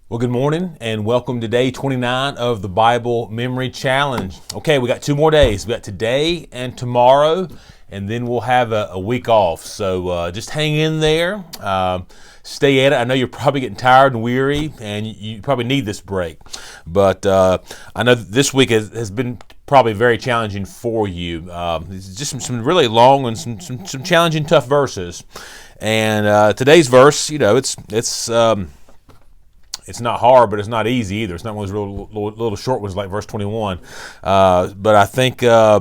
Well, good morning and welcome to day 29 of the Bible Memory Challenge. Okay, we got 2 more days. We got today and tomorrow, and then we'll have a week off. So just hang in there. Stay at it. I know you're probably getting tired and weary, and you probably need this break. But I know this week has been probably very challenging for you. It's just some really long and some challenging, tough verses. And today's verse, it's not hard, but it's not easy either. It's not one of those little short ones like verse 21. But I think, I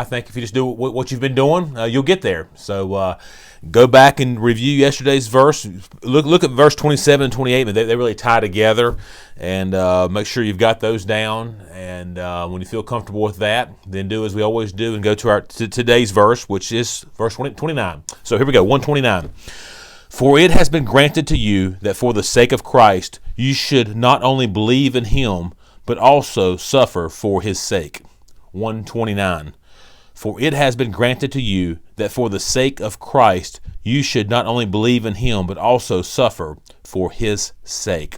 think if you just do what you've been doing, you'll get there. So go back and review yesterday's verse. Look at verse 27 and 28. They really tie together. And make sure you've got those down. And when you feel comfortable with that, then do as we always do and go to today's verse, which is verse 29. So here we go, 129. For it has been granted to you that for the sake of Christ you should not only believe in him, but also suffer for his sake. 129. For it has been granted to you that for the sake of Christ you should not only believe in him, but also suffer for his sake.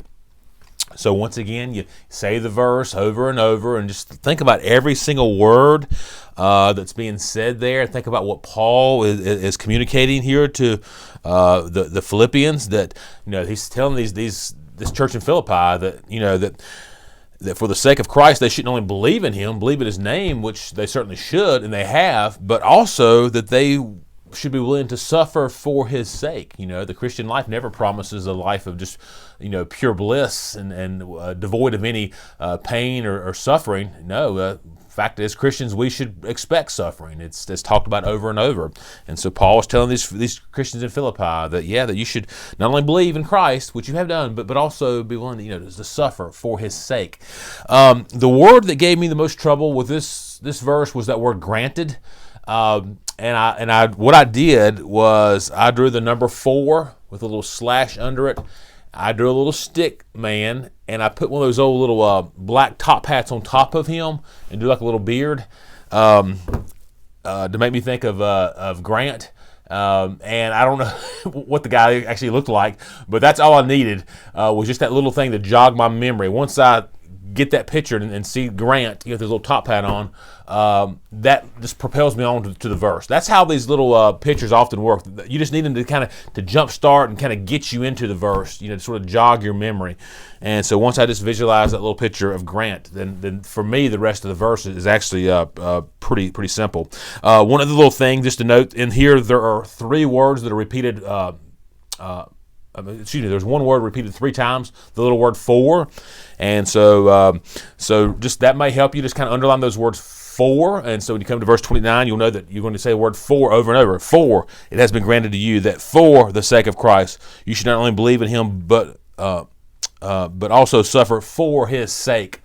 So once again, you say the verse over and over and just think about every single word that's being said there. Think about what Paul is communicating here to the Philippians, that he's telling this church in Philippi that for the sake of Christ they shouldn't only believe in him, believe in his name, which they certainly should and they have, but also that they should be willing to suffer for his sake. The Christian life never promises a life of just pure bliss and devoid of any pain or suffering. No, fact is, Christians, we should expect suffering. It's talked about over and over. And so Paul is telling these Christians in Philippi that you should not only believe in Christ, which you have done, but also be willing to suffer for his sake. The word that gave me the most trouble with this verse was that word granted. What I did was I drew the number 4 with a little slash under it. I drew a little stick man, and I put one of those old little black top hats on top of him and do like a little beard to make me think of Grant. And I don't know what the guy actually looked like, but that's all I needed was just that little thing to jog my memory. Once I get that picture and see Grant, with his little top hat on, that just propels me on to the verse. That's how these little pictures often work. You just need them to kind of to jump start and kind of get you into the verse, to sort of jog your memory. And so once I just visualize that little picture of Grant, then for me the rest of the verse is actually pretty simple. One other little thing just to note, in here there are 3 words that are repeated. There's one word repeated 3 times, the little word for, and so just that may help you just kind of underline those words for, and so when you come to verse 29, you'll know that you're going to say the word for over and over. For it has been granted to you that for the sake of Christ you should not only believe in him, but also suffer for his sake.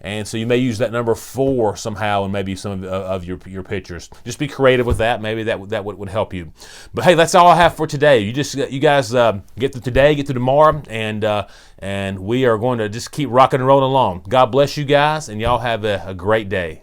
And so you may use that number 4 somehow in maybe some of your pictures. Just be creative with that. Maybe that would help you. But hey, that's all I have for today. You guys get through today, get through tomorrow, and we are going to just keep rocking and rolling along. God bless you guys, and y'all have a great day.